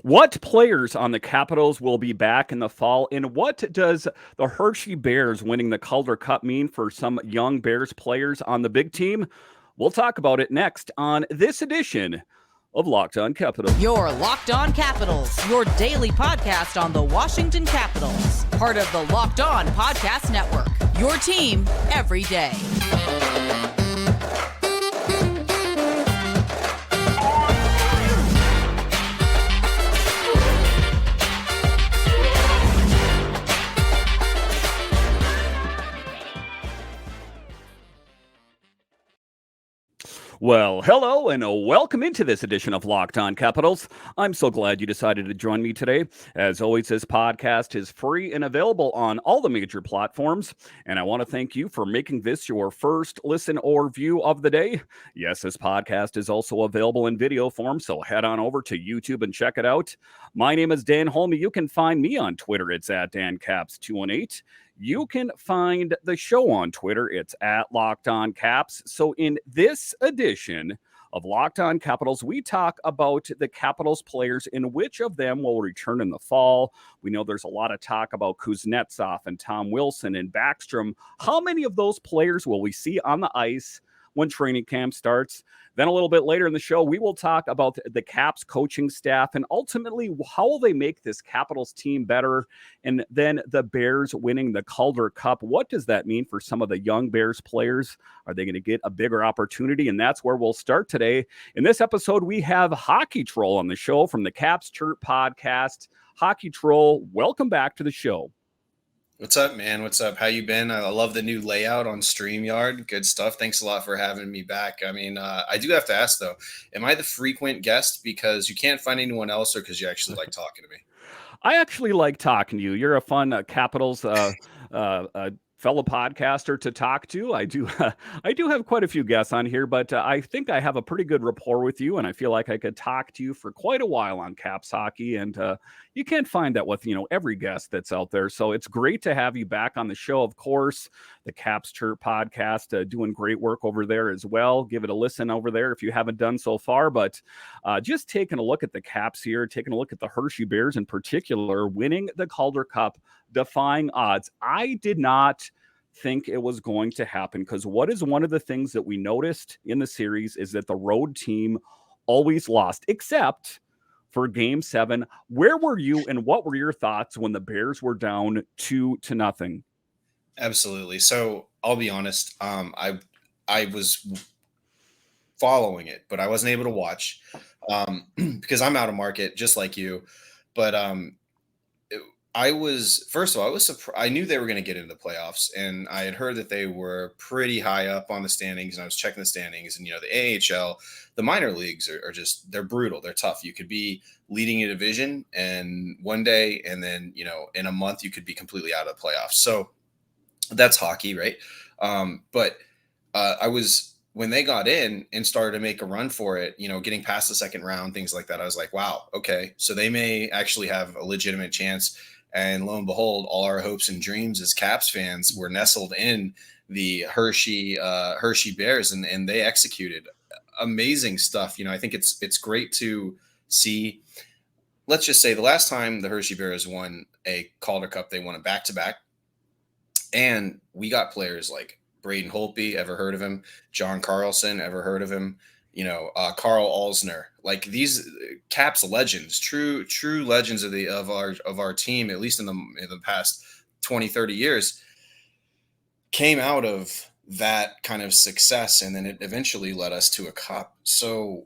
What players on the Capitals will be back in the fall, and what does the Hershey Bears winning the Calder Cup mean for some young Bears players on the big team? We'll talk about it next on this edition of Locked On Capitals. Your Locked On Capitals, your daily podcast on the Washington Capitals, part of the Locked On Podcast Network, your team every day. Well, hello and welcome into this edition of Locked On Capitals. I'm so glad you decided to join me today. As always, this podcast is free and available on all the major platforms. And I want to thank you for making this your first listen or view of the day. Yes, this podcast is also available in video form, so head on over to YouTube and check it out. My name is Dan Holme. You can find me on Twitter. It's at DanCaps218. You can find the show on Twitter. It's at Locked On Caps. So in this edition of Locked On Capitals, we talk about the Capitals players and which of them will return in the fall. We know there's a lot of talk about Kuznetsov and Tom Wilson and Backstrom. How many of those players will we see on the ice when training camp starts? Then a little bit later in the show, we will talk about the Caps coaching staff and ultimately how will they make this Capitals team better? And then the Bears winning the Calder Cup. What does that mean for some of the young Bears players? Are they going to get a bigger opportunity? And that's where we'll start today. In this episode, we have Hockey Troll on the show from the Caps Chirp podcast. Hockey Troll, welcome back to the show. What's up, man? What's up? How you been? I love the new layout on StreamYard. Good stuff. Thanks a lot for having me back. I mean, I do have to ask, though, am I the frequent guest because you can't find anyone else or because you actually like talking to me? I actually like talking to you. You're a fun Capitals fellow podcaster to talk to. I do have quite a few guests on here, but I think I have a pretty good rapport with you, and I feel like I could talk to you for quite a while on Caps hockey. And you can't find that with every guest that's out there. So it's great to have you back on the show. Of course, the Caps Chirp podcast doing great work over there as well. Give it a listen over there if you haven't done so far. But just taking a look at the Caps here, taking a look at the Hershey Bears in particular, winning the Calder Cup, defying odds. I did not think it was going to happen because what is one of the things that we noticed in the series is that the road team always lost, except for Game 7. Where were you and what were your thoughts when the Bears were down 2-0? Absolutely. So I'll be honest. I was following it, but I wasn't able to watch because I'm out of market just like you. But I was surprised. I knew they were going to get into the playoffs, and I had heard that they were pretty high up on the standings. And I was checking the standings, and the AHL, the minor leagues are just, they're brutal. They're tough. You could be leading a division, and one day, and then in a month, you could be completely out of the playoffs. So that's hockey, right? But I was, when they got in and started to make a run for it, getting past the second round, things like that, I was like, wow, okay, so they may actually have a legitimate chance. And lo and behold, all our hopes and dreams as Caps fans were nestled in the Hershey Bears, and they executed amazing stuff. I think it's great to see. Let's just say the last time the Hershey Bears won a Calder Cup, they won it back-to-back. And we got players like Braden Holtby, ever heard of him? John Carlson, ever heard of him? Carl Alsner, like these Caps legends, true legends of our team, at least in the past 20, 30 years, came out of that kind of success, and then it eventually led us to a cup. So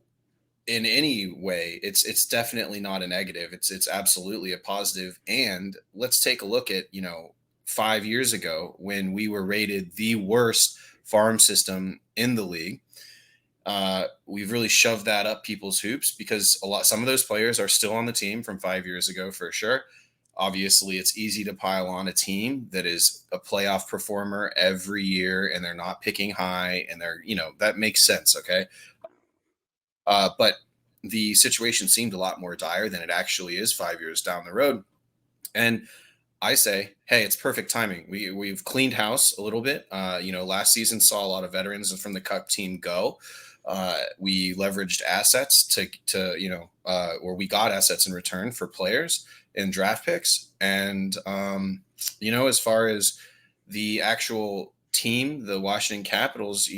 in any way, it's definitely not a negative. It's absolutely a positive. And let's take a look at 5 years ago when we were rated the worst farm system in the league. We've really shoved that up people's hoops because some of those players are still on the team from 5 years ago for sure. Obviously, it's easy to pile on a team that is a playoff performer every year and they're not picking high and they're, that makes sense. Okay. But the situation seemed a lot more dire than it actually is 5 years down the road. And I say, hey, it's perfect timing. We've cleaned house a little bit. Last season saw a lot of veterans from the Cup team go. We leveraged assets where we got assets in return for players and draft picks. And, as far as the actual team, the Washington Capitals,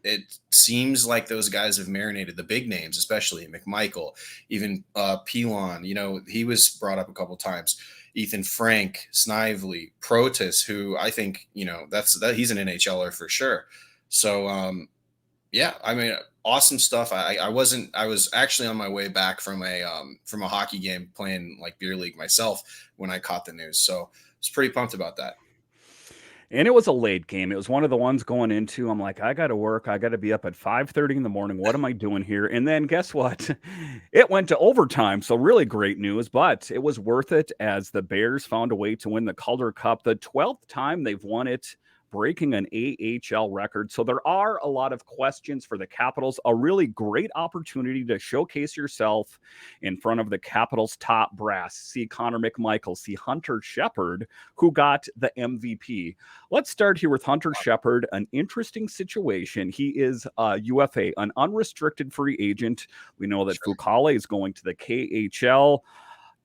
it seems like those guys have marinated, the big names, especially McMichael, even Pilon, he was brought up a couple times. Ethan Frank, Snively, Protas, who I think, he's an NHLer for sure. So, awesome stuff. I was actually on my way back from a hockey game playing like beer league myself when I caught the news. So I was pretty pumped about that. And it was a late game. It was one of the ones going into, I'm like, I got to work. I got to be up at 5:30 in the morning. What am I doing here? And then guess what? It went to overtime. So really great news, but it was worth it as the Bears found a way to win the Calder Cup, the 12th time they've won it, breaking an AHL record. So there are a lot of questions for the Capitals, a really great opportunity to showcase yourself in front of the Capitals top brass. See Connor McMichael, see Hunter Shepard, who got the MVP. Let's start here with Hunter Shepard, an interesting situation. He is a UFA, an unrestricted free agent. We know that Fucale is going to the KHL.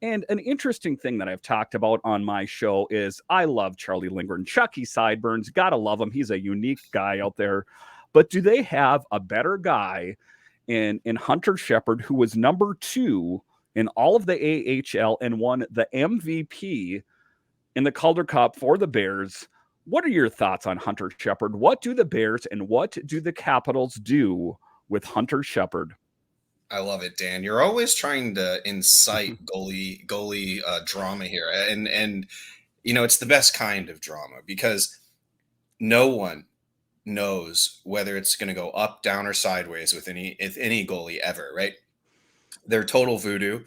And an interesting thing that I've talked about on my show is I love Charlie Lindgren. Chucky Sideburns, gotta love him. He's a unique guy out there. But do they have a better guy in Hunter Shepard, who was number 2 in all of the AHL and won the MVP in the Calder Cup for the Bears? What are your thoughts on Hunter Shepard? What do the Bears and what do the Capitals do with Hunter Shepard? I love it, Dan. You're always trying to incite goalie drama here, and it's the best kind of drama because no one knows whether it's going to go up, down, or sideways with any goalie ever, right? They're total voodoo.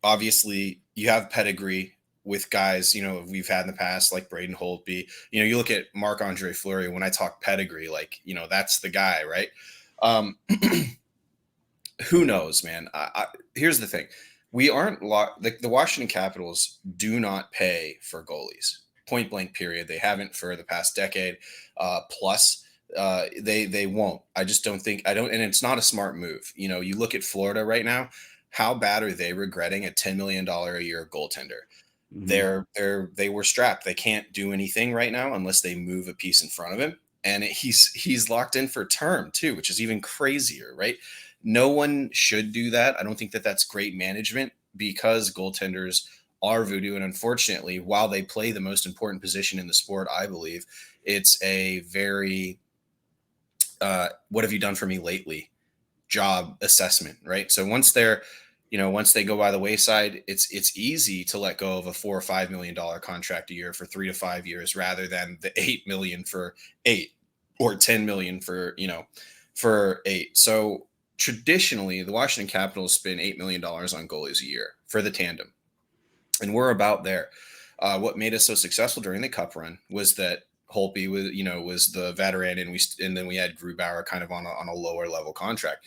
Obviously, you have pedigree with guys we've had in the past like Braden Holtby. You look at Marc-Andre Fleury. When I talk pedigree, that's the guy, right? Who knows, man? Here's the thing. We aren't the Washington Capitals do not pay for goalies. Point blank period. They haven't for the past decade plus. They won't. I just don't think and it's not a smart move. You look at Florida right now. How bad are they regretting a $10 million a year goaltender? Mm-hmm. They were strapped. They can't do anything right now unless they move a piece in front of him. And he's locked in for term too, which is even crazier, right? No one should do that. I don't think that that's great management because goaltenders are voodoo. And unfortunately, while they play the most important position in the sport, I believe it's a very, what have you done for me lately? Job assessment, right? So once they go by the wayside, it's easy to let go of a $4 or $5 million contract a year for 3 to 5 years rather than the $8 million for 8 or $10 million for 8. So traditionally, the Washington Capitals spend $8 million on goalies a year for the tandem. And we're about there. What made us so successful during the Cup run was that Holtby was the veteran, and then we had Grubauer kind of on a lower level contract.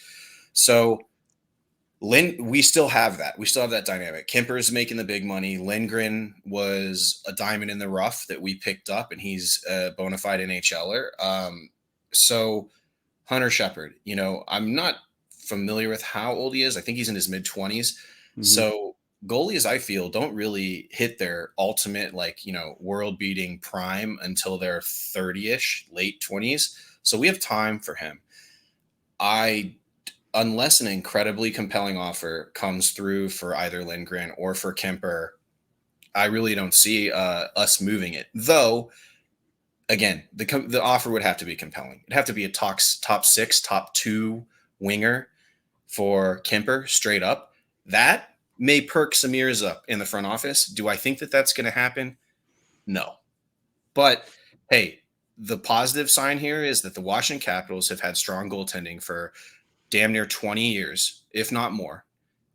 So we still have that. We still have that dynamic. Kemper's making the big money. Lindgren was a diamond in the rough that we picked up, and he's a bona fide NHLer. So Hunter Shepard, I'm not familiar with how old he is. I think he's in his mid-20s. Mm-hmm. So goalies, I feel, don't really hit their ultimate, world-beating prime until they're 30-ish, late 20s. So we have time for him. Unless an incredibly compelling offer comes through for either Lindgren or for Kemper, I really don't see us moving it. Though, again, the offer would have to be compelling. It'd have to be a top 6, top 2 winger for Kemper straight up. That may perk some ears up in the front office. Do I think that that's going to happen? No. But, hey, the positive sign here is that the Washington Capitals have had strong goaltending for damn near 20 years, if not more.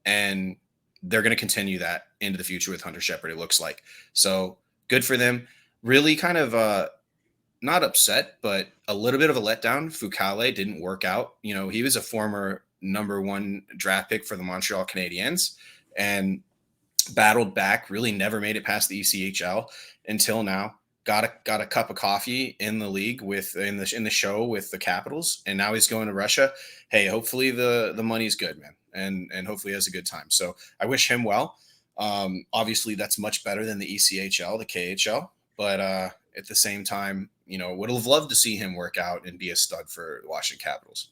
And they're going to continue that into the future with Hunter Shepard, it looks like. So good for them. Really kind of not upset, but a little bit of a letdown. Fucale didn't work out. He was a former number 1 draft pick for the Montreal Canadiens. And battled back, really never made it past the ECHL until now. Got a cup of coffee in the league in the show with the Capitals, and now he's going to Russia. Hey, hopefully the money's good, man, and hopefully he has a good time. So I wish him well. Obviously, that's much better than the ECHL, the KHL, but at the same time, would have loved to see him work out and be a stud for the Washington Capitals.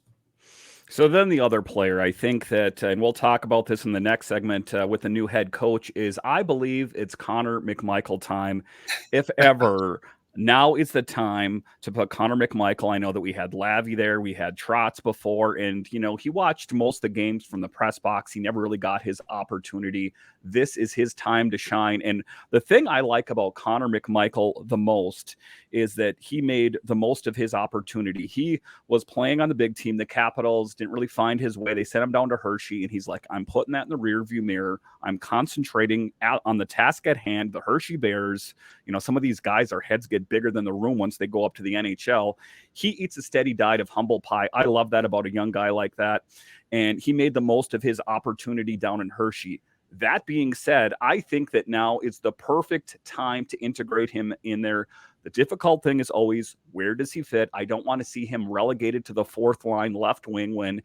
So then the other player, I think that, and we'll talk about this in the next segment with the new head coach, is I believe it's Connor McMichael time. If ever, now is the time to put Connor McMichael. I know that we had Lavi there, we had Trotz before, and, he watched most of the games from the press box. He never really got his opportunity. This is his time to shine. And the thing I like about Connor McMichael the most is that he made the most of his opportunity. He was playing on the big team. The Capitals didn't really find his way. They sent him down to Hershey, and he's like, I'm putting that in the rearview mirror. I'm concentrating out on the task at hand, the Hershey Bears. Some of these guys, our heads get bigger than the room once they go up to the NHL. He eats a steady diet of humble pie. I love that about a young guy like that. And he made the most of his opportunity down in Hershey. That being said, I think that now is the perfect time to integrate him in there. The difficult thing is always, where does he fit? I don't want to see him relegated to the fourth line left wing when,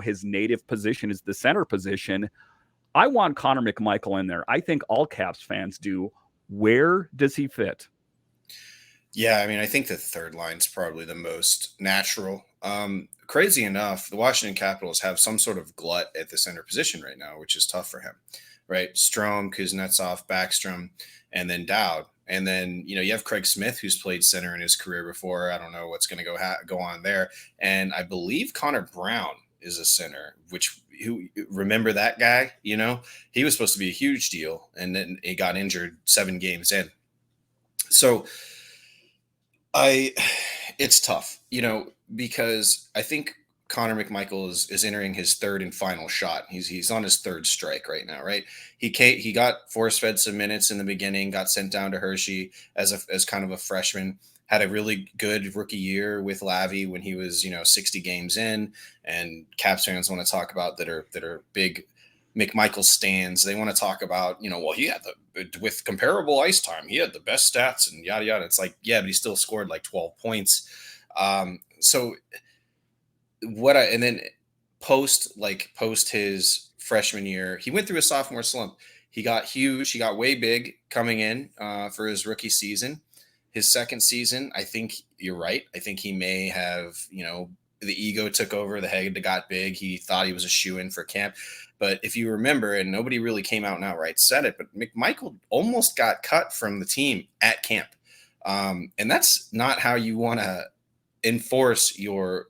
his native position is the center position. I want Connor McMichael in there. I think all Caps fans do. Where does he fit? Yeah, I think the third line's probably the most natural. Crazy enough, the Washington Capitals have some sort of glut at the center position right now, which is tough for him, right? Strome, Kuznetsov, Backstrom, and then Dowd. And then, you have Craig Smith, who's played center in his career before. I don't know what's going to go on there. And I believe Connor Brown is a center, who remember that guy? He was supposed to be a huge deal, and then he got injured 7 games in. So it's tough, because I think Connor McMichael is entering his third and final shot. He's on his third strike right now, right? He got force-fed some minutes in the beginning, got sent down to Hershey as kind of a freshman, had a really good rookie year with Lavi when he was, 60 games in, and Caps fans want to talk about that are big McMichael stands. They want to talk about, well, he had with comparable ice time, he had the best stats and yada, yada. It's like, yeah, but he still scored like 12 points. So and then post his freshman year, he went through a sophomore slump. He got huge. He got way big coming in for his rookie season. His second season, I think you're right. I think he may have, the ego took over, the head got big. He thought he was a shoo-in for camp. But if you remember, and nobody really came out and outright said it, but McMichael almost got cut from the team at camp. And that's not how you want to enforce your,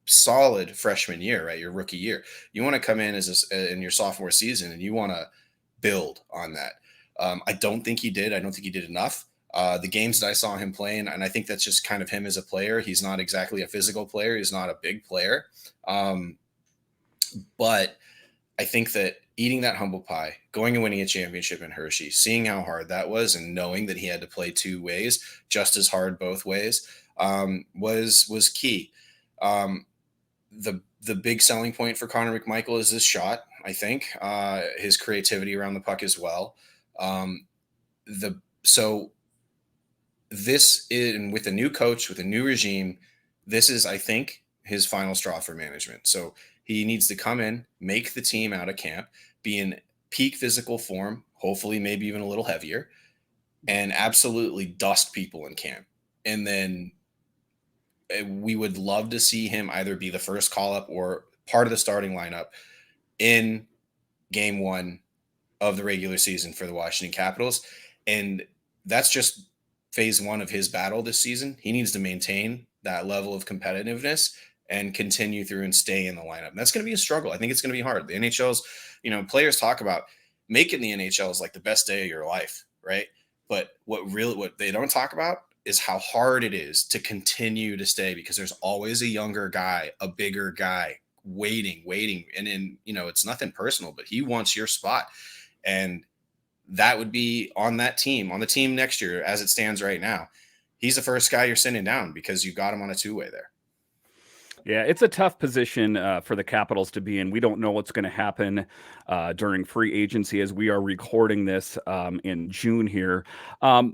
solid freshman year, right? Your rookie year. You want to come in in your sophomore season, and you want to build on that. I don't think he did. I don't think he did enough. The games that I saw him playing, and I think that's just kind of him as a player. He's not exactly a physical player. He's not a big player. But I think that eating that humble pie, going and winning a championship in Hershey, seeing how hard that was, and knowing that he had to play 2 ways, just as hard both ways, was key. The big selling point for Connor McMichael is his shot, I think, his creativity around the puck as well. So this is, and with a new coach, with a new regime, this is, I think, his final straw for management. So he needs to come in, make the team out of camp, be in peak physical form, hopefully maybe even a little heavier, and absolutely dust people in camp. And then we would love to see him either be the first call-up or part of the starting lineup in game 1 of the regular season for the Washington Capitals. And that's just phase 1 of his battle this season. He needs to maintain that level of competitiveness and continue through and stay in the lineup. And that's going to be a struggle. I think it's going to be hard. The NHL's, players talk about making the NHL is like the best day of your life, right? But what they don't talk about is how hard it is to continue to stay, because there's always a younger guy, a bigger guy waiting. And then, it's nothing personal, but he wants your spot. And that would be on the team next year, as it stands right now. He's the first guy you're sending down because you got him on a 2-way there. Yeah, it's a tough position for the Capitals to be in. We don't know what's going to happen during free agency as we are recording this in June here.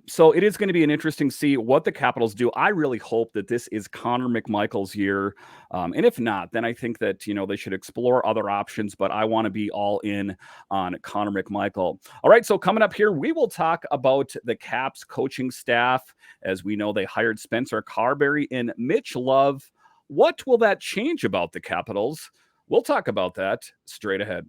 So it is going to be an interesting to see what the Capitals do. I really hope that this is Connor McMichael's year. And if not, then I think that, they should explore other options, but I want to be all in on Connor McMichael. All right, so coming up here, we will talk about the Caps coaching staff. As we know, they hired Spencer Carbery and Mitch Love. What will that change about the Capitals? We'll talk about that straight ahead.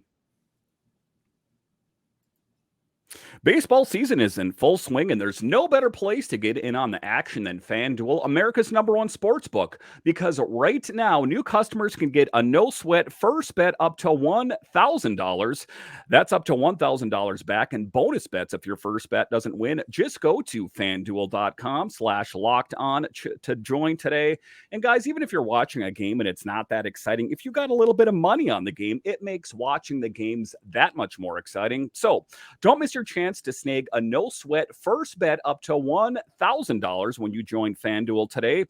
Baseball season is in full swing, and there's no better place to get in on the action than FanDuel, America's #1 sports book. Because right now, new customers can get a no-sweat first bet up to $1,000. That's up to $1,000 back, and bonus bets if your first bet doesn't win. Just go to FanDuel.com/locked-on to join today. And guys, even if you're watching a game and it's not that exciting, if you got a little bit of money on the game, it makes watching the games that much more exciting. So don't miss your chance to snag a no-sweat first bet up to $1,000 when you join FanDuel today.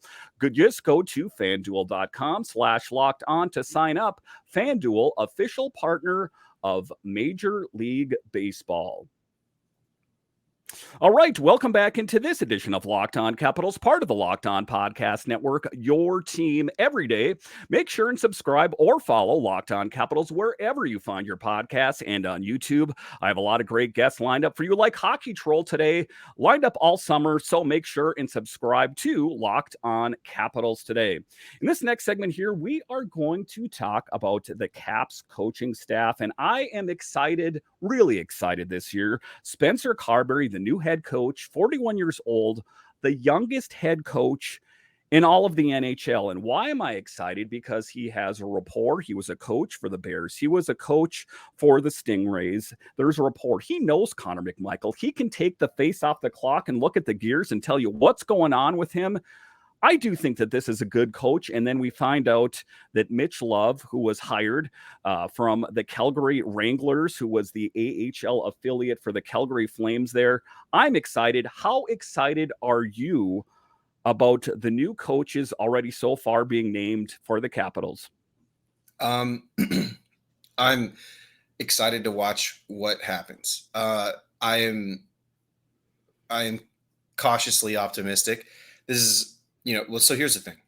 Just go to FanDuel.com/locked-on to sign up. FanDuel, official partner of Major League Baseball. All right, welcome back into this edition of Locked On Capitals, part of the Locked On Podcast Network, your team every day. Make sure and subscribe or follow Locked On Capitals wherever you find your podcasts and on YouTube. I have a lot of great guests lined up for you, like Hockey Troll today, lined up all summer, so make sure and subscribe to Locked On Capitals today. In this next segment here, we are going to talk about the Caps coaching staff, and I am excited, really excited this year. Spencer Carbery, the new head coach, 41 years old, the youngest head coach in all of the NHL. And why am I excited? Because he has a rapport. He was a coach for the Bears. He was a coach for the Stingrays. There's a rapport. He knows Connor McMichael. He can take the face off the clock and look at the gears and tell you what's going on with him. I do think that this is a good coach. And then we find out that Mitch Love, who was hired from the Calgary Wranglers, who was the AHL affiliate for the Calgary Flames there. I'm excited. How excited are you about the new coaches already so far being named for the Capitals? I'm excited to watch what happens. I am cautiously optimistic. This is, well, so here's the thing.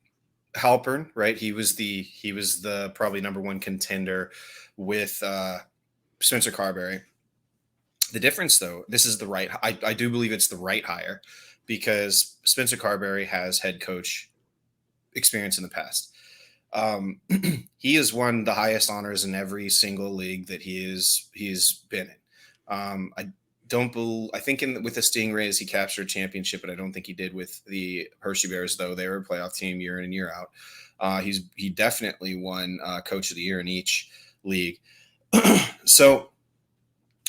Halpern, right? He was the probably #1 contender with Spencer Carbery. The difference, though, this is the right. I do believe it's the right hire because Spencer Carbery has head coach experience in the past. He has won the highest honors in every single league that he's been in. I think with the Stingrays, he captured a championship, but I don't think he did with the Hershey Bears, though. They were a playoff team year in and year out. He definitely won Coach of the Year in each league. So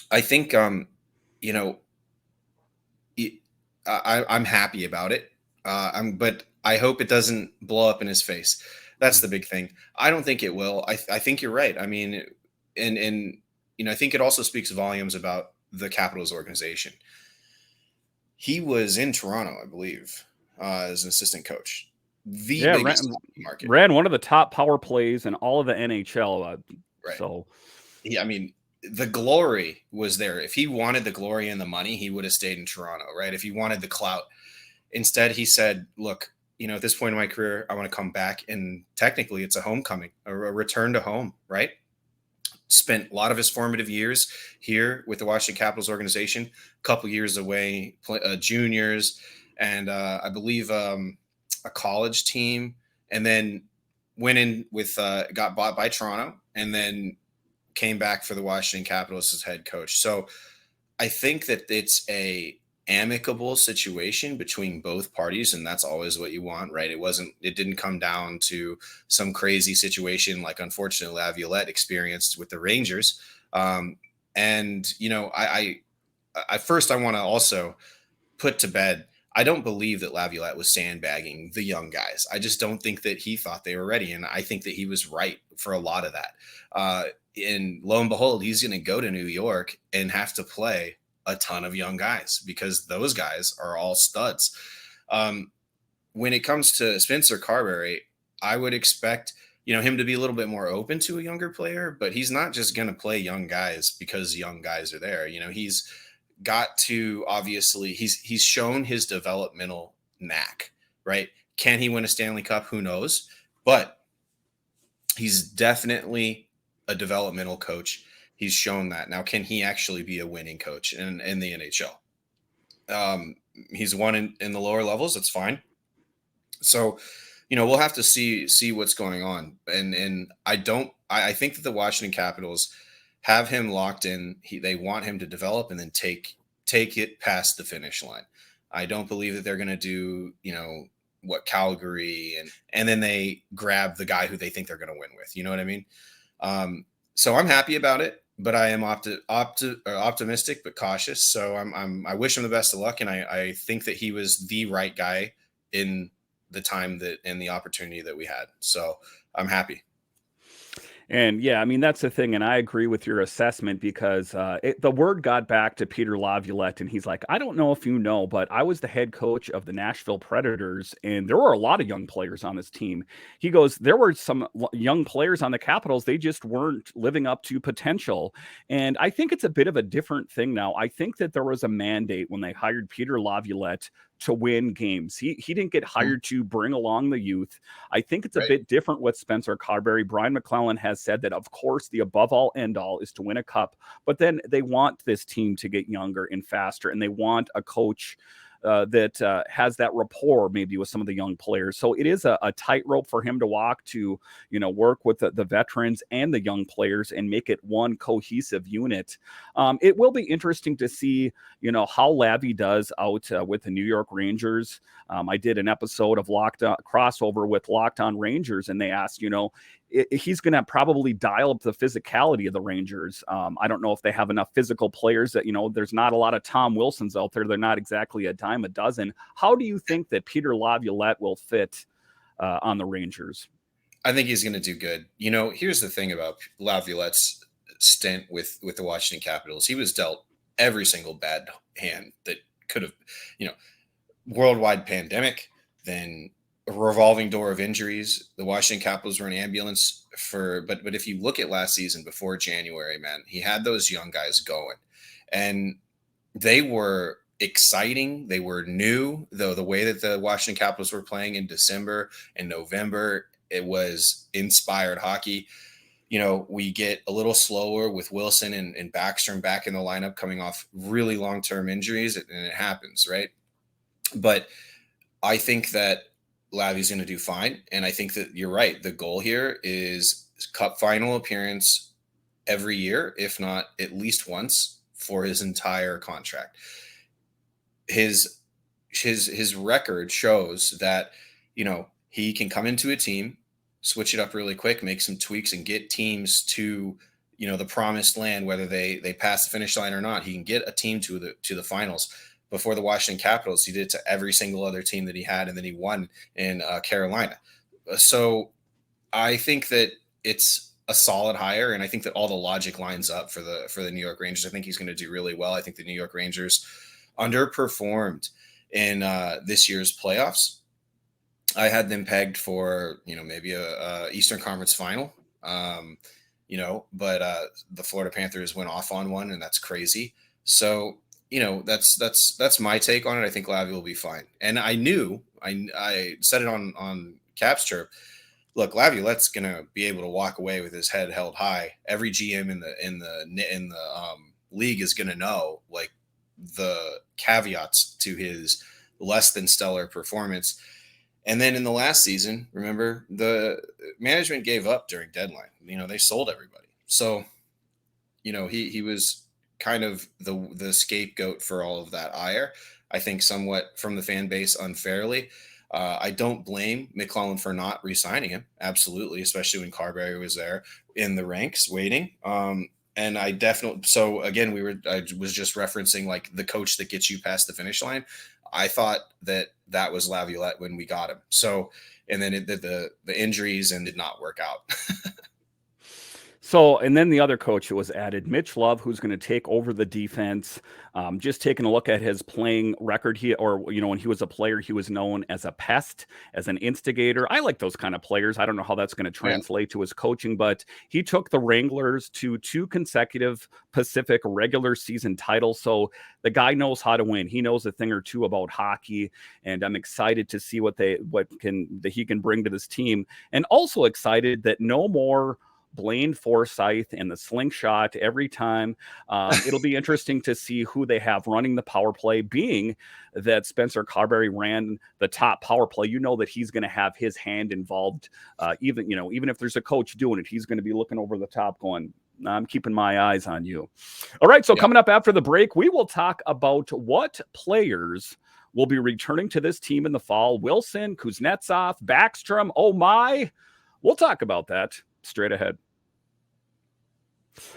I think, I'm happy about it. But I hope it doesn't blow up in his face. That's the big thing. I don't think it will. I think you're right. I mean, and I think it also speaks volumes about the Capitals organization. He was in Toronto, I believe, as an assistant coach. Biggest market. Ran one of the top power plays in all of the NHL. Right. So, yeah, I mean, the glory was there. If he wanted the glory and the money, he would have stayed in Toronto, right? If he wanted the clout. Instead, he said, look, at this point in my career, I want to come back. And technically, it's a homecoming, a return to home, right? Spent a lot of his formative years here with the Washington Capitals organization, a couple years away, juniors, and I believe a college team, and then went in with got bought by Toronto, and then came back for the Washington Capitals as head coach. So I think that it's a amicable situation between both parties, and that's always what you want, right? It didn't come down to some crazy situation like unfortunately Lavalette experienced with the Rangers. I first want to also put to bed, I don't believe that Lavalette was sandbagging the young guys. I just don't think that he thought they were ready, and I think that he was right for a lot of that. And lo and behold, he's going to go to New York and have to play a ton of young guys because those guys are all studs. When it comes to Spencer Carbery, I would expect him to be a little bit more open to a younger player, but he's not just going to play young guys because young guys are there. He's got to, obviously, he's shown his developmental knack, right? Can he win a Stanley Cup? Who knows? But he's definitely a developmental coach. He's shown that. Now, can he actually be a winning coach in the NHL? He's won in the lower levels. That's fine. So, we'll have to see what's going on. And I think that the Washington Capitals have him locked in. They want him to develop and then take it past the finish line. I don't believe that they're going to do, what Calgary and then they grab the guy who they think they're going to win with. You know what I mean? So I'm happy about it, but I am optimistic but cautious. So I wish him the best of luck, and I think that he was the right guy in the time and the opportunity that we had. So I'm happy. And yeah, I mean, that's the thing. And I agree with your assessment because the word got back to Peter Lavalette, and he's like, I don't know if you know, but I was the head coach of the Nashville Predators, and there were a lot of young players on this team. He goes, there were some young players on the Capitals. They just weren't living up to potential. And I think it's a bit of a different thing now. I think that there was a mandate when they hired Peter Lavalette to win games. He didn't get hired to bring along the youth. I think it's a bit different with Spencer Carbery. Brian McClellan has said that, of course, the above all end all is to win a cup, but then they want this team to get younger and faster, and they want a coach that has that rapport maybe with some of the young players. So it is a tightrope for him to walk to, work with the veterans and the young players and make it one cohesive unit. It will be interesting to see, how Lavi does out with the New York Rangers. I did an episode of Locked On crossover with Locked On Rangers, and they asked, he's going to probably dial up the physicality of the Rangers. I don't know if they have enough physical players that, there's not a lot of Tom Wilsons out there. They're not exactly a dime a dozen. How do you think that Peter Lavalette will fit on the Rangers? I think he's going to do good. Here's the thing about Lavallette's stint with the Washington Capitals. He was dealt every single bad hand that could have, worldwide pandemic, then a revolving door of injuries. The Washington Capitals were an ambulance but if you look at last season before January, man, he had those young guys going, and they were exciting. They were new, though. The way that the Washington Capitals were playing in December and November, it was inspired hockey. We get a little slower with Wilson and Backstrom back in the lineup coming off really long-term injuries, and it happens, right? But I think that Lavi's going to do fine. And I think that you're right. The goal here is cup final appearance every year, if not at least once, for his entire contract. His record shows that, he can come into a team, switch it up really quick, make some tweaks, and get teams to, the promised land, whether they pass the finish line or not. He can get a team to the finals. Before the Washington Capitals, he did it to every single other team that he had, and then he won in Carolina. So I think that it's a solid hire, and I think that all the logic lines up for the New York Rangers. I think he's going to do really well. I think the New York Rangers underperformed in this year's playoffs. I had them pegged for maybe a Eastern Conference final, but the Florida Panthers went off on one, and that's crazy. So. That's my take on it. I think Lavi will be fine. And I knew, I said it on Caps Chirp. Look, Lavallette's gonna be able to walk away with his head held high. Every GM in the league is gonna know like the caveats to his less than stellar performance. And then in the last season, remember, the management gave up during deadline. They sold everybody. So, he was kind of the scapegoat for all of that ire, I think, somewhat from the fan base unfairly. I don't blame McClellan for not re-signing him. Absolutely. Especially when Carbery was there in the ranks waiting. And I definitely, so again, I was just referencing like the coach that gets you past the finish line. I thought that was Lavalette when we got him. So, and then the injuries and did not work out. So, and then the other coach who was added, Mitch Love, who's going to take over the defense. Just taking a look at his playing record, when he was a player, he was known as a pest, as an instigator. I like those kind of players. I don't know how that's going to translate to his coaching, but he took the Wranglers to 2 consecutive Pacific regular season titles. So the guy knows how to win. He knows a thing or two about hockey, and I'm excited to see what he can bring to this team, and also excited that no more Blaine Forsyth and the slingshot every time. It'll be interesting to see who they have running the power play, being that Spencer Carbery ran the top power play. You know that he's going to have his hand involved. Even if there's a coach doing it, he's going to be looking over the top going, I'm keeping my eyes on you. All right. So coming up after the break, we will talk about what players will be returning to this team in the fall. Wilson, Kuznetsov, Backstrom. Oh my. We'll talk about that straight ahead.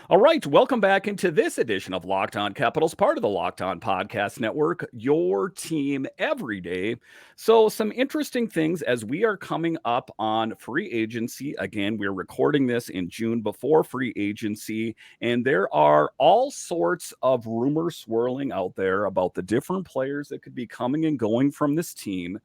All right, welcome back into this edition of Locked On Capitals, part of the Locked On Podcast Network, your team every day. So some interesting things as we are coming up on free agency. Again, we're recording this in June before free agency, and there are all sorts of rumors swirling out there about the different players that could be coming and going from this team.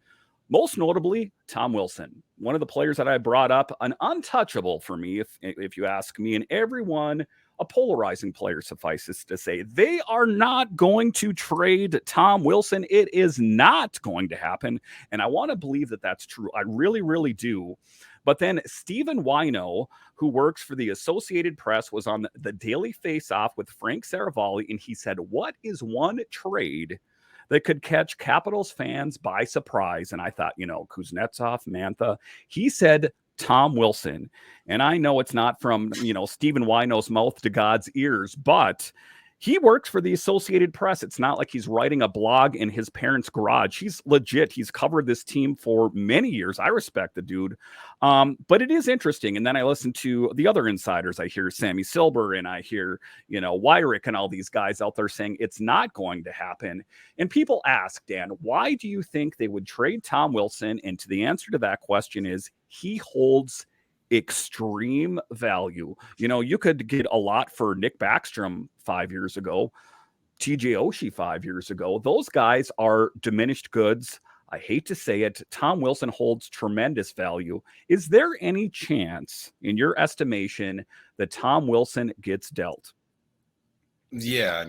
Most notably, Tom Wilson, one of the players that I brought up, an untouchable for me, if you ask me, and everyone, a polarizing player, suffices to say. They are not going to trade Tom Wilson. It is not going to happen, and I want to believe that that's true. I really, really do. But then Stephen Wino, who works for the Associated Press, was on the Daily Face-Off with Frank Saravalli, and he said, what is one trade that could catch Capitals fans by surprise? And I thought, Kuznetsov, Mantha. He said Tom Wilson. And I know it's not from, Stephen Wino's mouth to God's ears, but he works for the Associated Press. It's not like he's writing a blog in his parents' garage. He's legit. He's covered this team for many years. I respect the dude. But it is interesting. And then I listen to the other insiders. I hear Sammy Silber and I hear, Wyrick and all these guys out there saying it's not going to happen. And people ask, Dan, why do you think they would trade Tom Wilson? And the answer to that question is he holds extreme value. You could get a lot for Nick Backstrom 5 years ago, TJ Oshie 5 years ago. Those guys are diminished goods. I hate to say it. Tom Wilson holds tremendous value. Is there any chance, in your estimation, that Tom Wilson gets dealt? Yeah,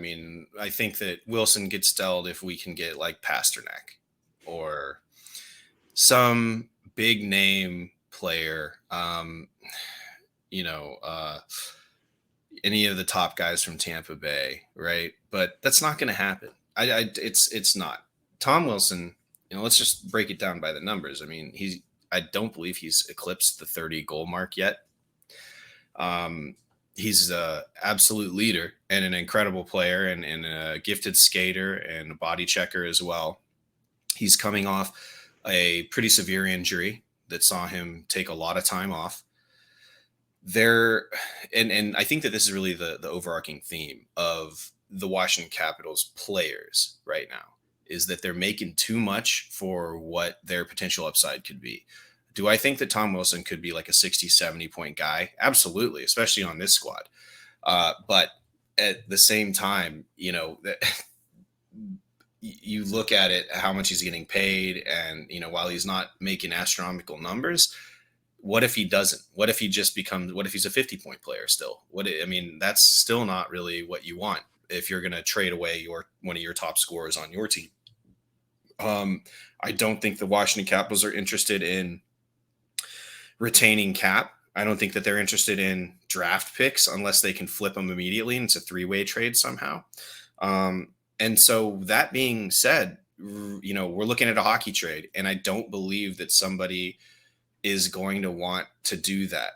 I think that Wilson gets dealt if we can get like Pasternak or some big name player, any of the top guys from Tampa Bay, right? But that's not going to happen. It's not. Tom Wilson, let's just break it down by the numbers. I don't believe he's eclipsed the 30 goal mark yet. He's an absolute leader and an incredible player and a gifted skater and a body checker as well. He's coming off a pretty severe injury that saw him take a lot of time off there. And I think that this is really the overarching theme of the Washington Capitals players right now, is that they're making too much for what their potential upside could be. Do I think that Tom Wilson could be like a 60, 70 point guy? Absolutely, especially on this squad. But at the same time, you look at it, how much he's getting paid. And, while he's not making astronomical numbers, what if he doesn't? What if he just what if he's a 50 point player still? That's still not really what you want if you're going to trade away one of your top scorers on your team. I don't think the Washington Capitals are interested in retaining cap. I don't think that they're interested in draft picks unless they can flip them immediately and it's a 3-way trade somehow. And so that being said, we're looking at a hockey trade, and I don't believe that somebody is going to want to do that.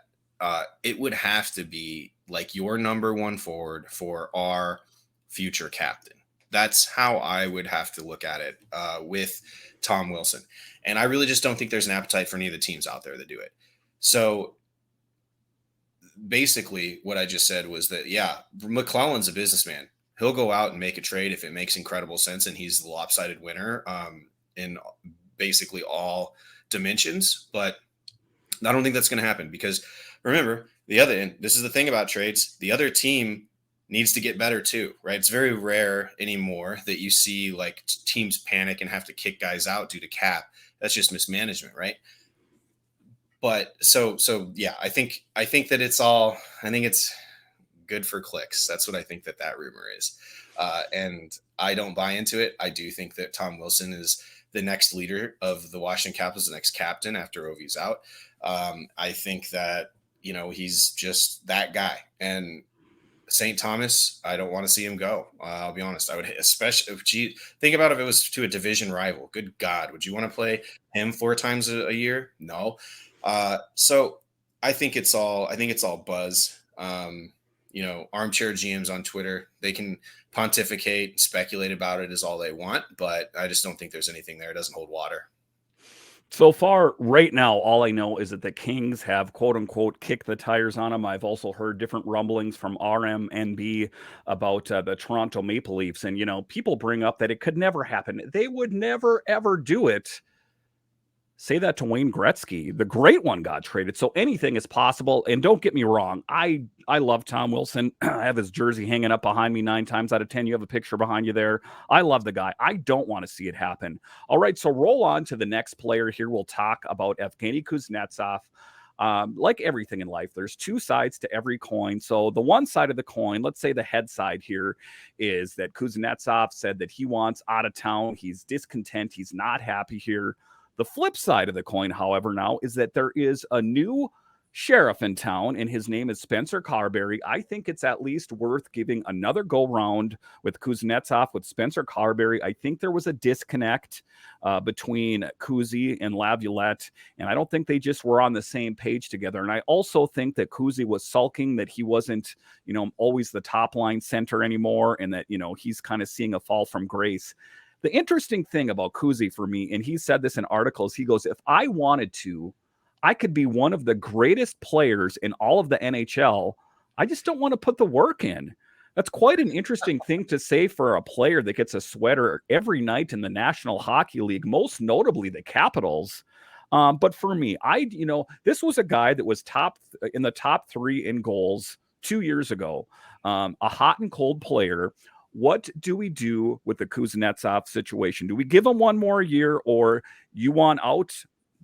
It would have to be like your number one forward for our future captain. That's how I would have to look at it with Tom Wilson. And I really just don't think there's an appetite for any of the teams out there to do it. So basically what I just said was that, McClellan's a businessman. He'll go out and make a trade if it makes incredible sense and he's the lopsided winner in basically all dimensions. But I don't think that's going to happen because, remember, and this is the thing about trades, the other team needs to get better too, right? It's very rare anymore that you see like teams panic and have to kick guys out due to cap. That's just mismanagement, right? But so yeah, I think that I think it's good for clicks. That's what I think that rumor is. And I don't buy into it. I do think that Tom Wilson is the next leader of the Washington Capitals, the next captain after Ovi's out. I think that, he's just that guy. And St. Thomas, I don't want to see him go. I'll be honest. I would, especially think about if it was to a division rival. Good God, would you want to play him 4 times a year? No. So I think it's all buzz. Armchair GMs on Twitter, they can pontificate, speculate about it as all they want, but I just don't think there's anything there. It doesn't hold water. So far, right now, all I know is that the Kings have, quote unquote, kicked the tires on them. I've also heard different rumblings from RMNB about the Toronto Maple Leafs. And, people bring up that it could never happen. They would never, ever do it. Say that to Wayne Gretzky. The great one got traded. So anything is possible. And don't get me wrong. I love Tom Wilson. I have his jersey hanging up behind me 9 times out of 10. You have a picture behind you there. I love the guy. I don't want to see it happen. All right. So roll on to the next player here. We'll talk about Evgeny Kuznetsov. Like everything in life, there's 2 sides to every coin. So the one side of the coin, let's say the head side here, is that Kuznetsov said that he wants out of town. He's discontent. He's not happy here. The flip side of the coin, however, now is that there is a new sheriff in town, and his name is Spencer Carbery. I think it's at least worth giving another go-round with Kuznetsov, with Spencer Carbery. I think there was a disconnect between Kuzi and Lavalette, and I don't think they just were on the same page together. And I also think that Kuzi was sulking that he wasn't, always the top-line center anymore, and that, he's kind of seeing a fall from grace. The interesting thing about Kuzi for me, and he said this in articles, he goes, if I wanted to, I could be one of the greatest players in all of the NHL. I just don't want to put the work in. That's quite an interesting thing to say for a player that gets a sweater every night in the National Hockey League, most notably the Capitals. But for me, this was a guy that was in the top 3 in goals 2 years ago, a hot and cold player. What do we do with the Kuznetsov situation? Do we give him 1 more year, or you want out?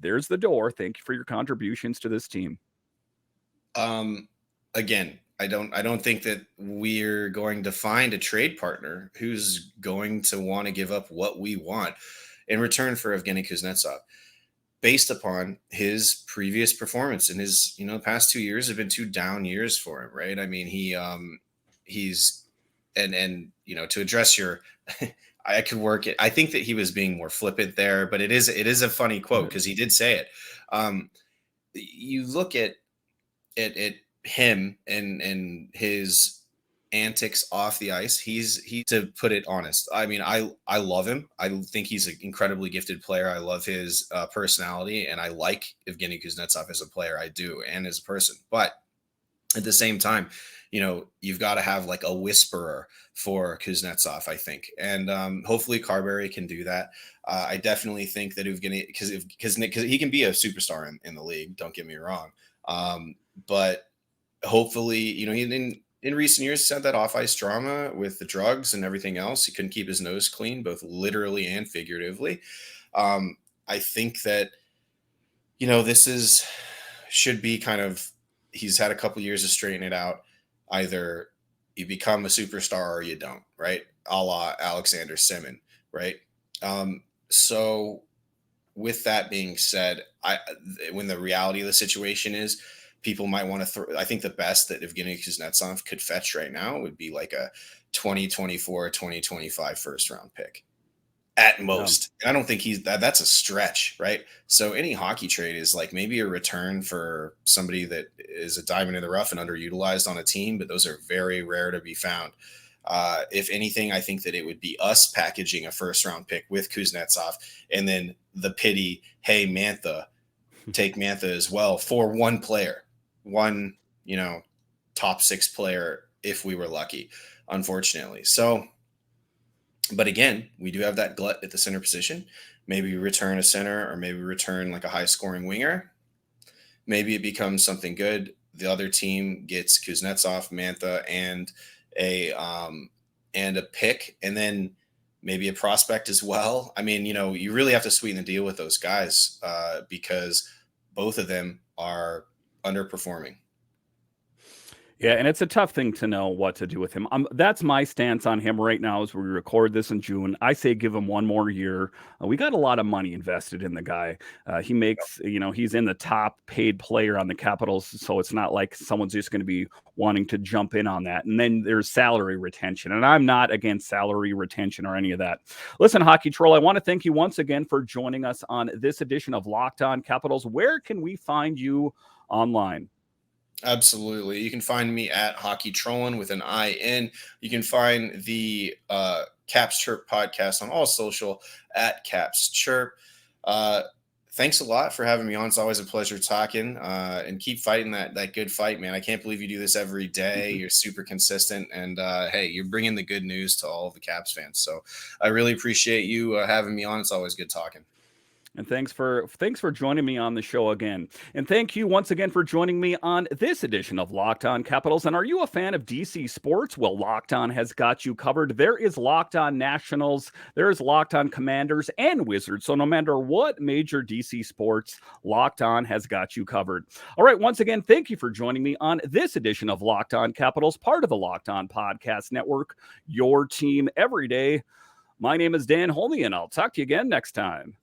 There's the door. Thank you for your contributions to this team. Again, I don't think that we're going to find a trade partner who's going to want to give up what we want in return for Evgeny Kuznetsov, based upon his previous performance. And his, the past 2 years have been 2 down years for him, right? I mean, he's and to address your I could work it. I think that he was being more flippant there, but it is a funny quote because he did say it. You look at him and his antics off the ice. He to put it honest. I mean, I love him. I think he's an incredibly gifted player. I love his personality, and I like Evgeny Kuznetsov as a player. I do, and as a person. But at the same time, you've got to have like a whisperer for Kuznetsov, I think. And hopefully Carbery can do that. I definitely think that Evgeny, because he can be a superstar in the league, don't get me wrong. But hopefully, he in recent years had that off-ice drama with the drugs and everything else. He couldn't keep his nose clean, both literally and figuratively. I think that, this should be kind of, he's had a couple years to straighten it out. Either you become a superstar or you don't, right? A la Alexander Semin, right? So with that being said, when the reality of the situation is, people might want to I think the best that Evgeny Kuznetsov could fetch right now would be like a 2024, 2025 first round pick at most. I don't think that's a stretch, right? So any hockey trade is like maybe a return for somebody that is a diamond in the rough and underutilized on a team, but those are very rare to be found. If anything, I think that it would be us packaging a first round pick with Kuznetsov, and then the pity, hey, Mantha, take Mantha as well for one player, top 6 player if we were lucky, unfortunately. So, but again, we do have that glut at the center position. Maybe return a center, or maybe return like a high scoring winger. Maybe it becomes something good. the other team gets Kuznetsov, Mantha, and a pick, and then maybe a prospect as well. I mean, you really have to sweeten the deal with those guys because both of them are underperforming. Yeah, and it's a tough thing to know what to do with him. That's my stance on him right now as we record this in June. I say give him one more year. We got a lot of money invested in the guy. He makes, he's in the top paid player on the Capitals, so it's not like someone's just going to be wanting to jump in on that. And then there's salary retention, and I'm not against salary retention or any of that. Listen, Hockey Troll, I want to thank you once again for joining us on this edition of Locked On Capitals. Where can we find you online? Absolutely. You can find me at Hockey Trollin with an IN. You can find the Caps Chirp podcast on all social at Caps Chirp. Thanks a lot for having me on. It's always a pleasure talking and keep fighting that good fight, man. I can't believe you do this every day. You're super consistent. And, hey, you're bringing the good news to all of the Caps fans. So I really appreciate you having me on. It's always good talking. And thanks for joining me on the show again. And thank you once again for joining me on this edition of Locked On Capitals. And are you a fan of DC sports? Well, Locked On has got you covered. There is Locked On Nationals, there is Locked On Commanders and Wizards. So no matter what major DC sports, Locked On has got you covered. All right, once again, thank you for joining me on this edition of Locked On Capitals, part of the Locked On Podcast Network, your team every day. My name is Dan Holme, and I'll talk to you again next time.